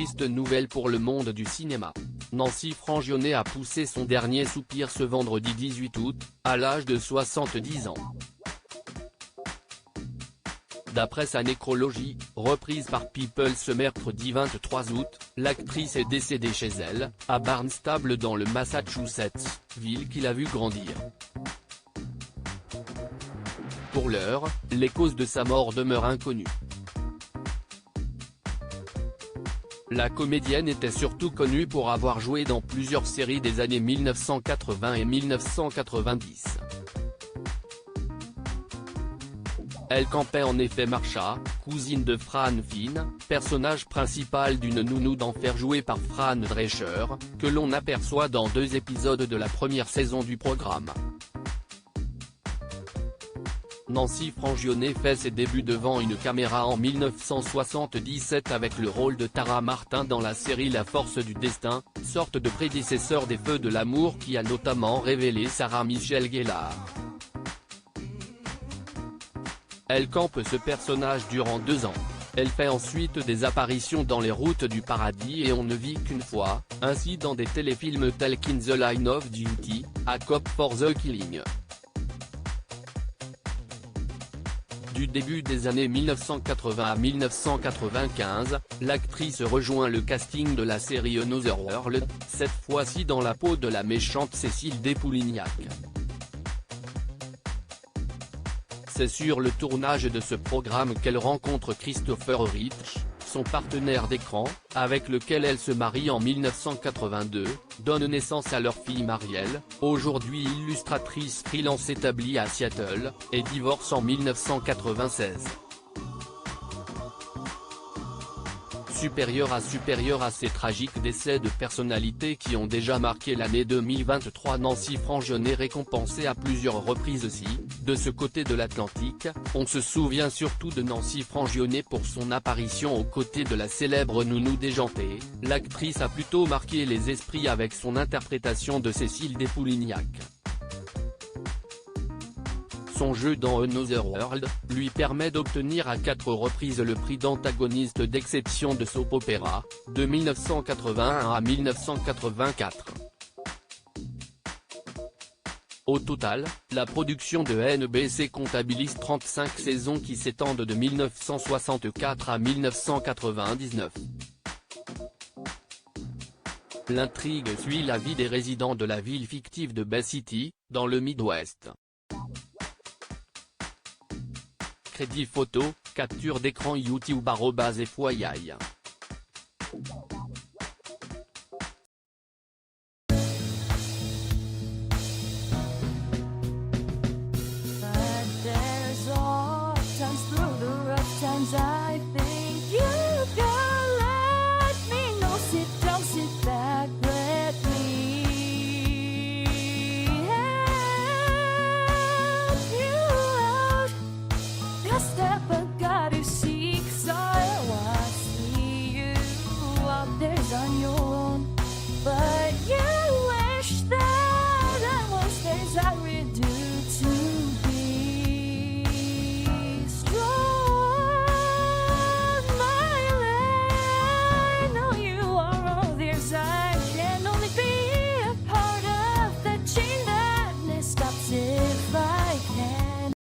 triste nouvelle pour le monde du cinéma. Nancy Frangione a poussé son dernier soupir ce vendredi 18 août, à l'âge de 70 ans. D'après sa nécrologie, reprise par People ce mercredi 23 août, l'actrice est décédée chez elle, à Barnstable dans le Massachusetts, ville qu'il a vu grandir. Pour l'heure, les causes de sa mort demeurent inconnues. La comédienne était surtout connue pour avoir joué dans plusieurs séries des années 1980 et 1990. Elle campait en effet Marsha, cousine de Fran Finn, personnage principal d'une nounou d'enfer jouée par Fran Drescher, que l'on aperçoit dans 2 épisodes de la première saison du programme. Nancy Frangione fait ses débuts devant une caméra en 1977 avec le rôle de Tara Martin dans la série La Force du Destin, sorte de prédécesseur des Feux de l'amour qui a notamment révélé Sarah Michelle Gellar. Elle campe ce personnage durant 2 ans. Elle fait ensuite des apparitions dans Les Routes du Paradis et On ne vit qu'une fois, ainsi dans des téléfilms tels qu'In the Line of Duty, A Cop for the Killing. Du début des années 1980 à 1995, l'actrice rejoint le casting de la série Another World, cette fois-ci dans la peau de la méchante Cécile Despoulignac. C'est sur le tournage de ce programme qu'elle rencontre Christopher Rich, son partenaire d'écran, avec lequel elle se marie en 1982, donne naissance à leur fille Marielle, aujourd'hui illustratrice freelance établie à Seattle, et divorce en 1996. Supérieur à ces tragiques décès de personnalités qui ont déjà marqué l'année 2023, Nancy Frangione récompensée à plusieurs reprises aussi, de ce côté de l'Atlantique, on se souvient surtout de Nancy Frangione pour son apparition aux côtés de la célèbre nounou déjantée. L'actrice a plutôt marqué les esprits avec son interprétation de Cécile Despoulignac. Son jeu dans Another World lui permet d'obtenir à 4 reprises le prix d'antagoniste d'exception de soap opéra, de 1981 à 1984. Au total, la production de NBC comptabilise 35 saisons qui s'étendent de 1964 à 1999. L'intrigue suit la vie des résidents de la ville fictive de Bay City, dans le Midwest. Crédit photo, capture d'écran YouTube @FYI.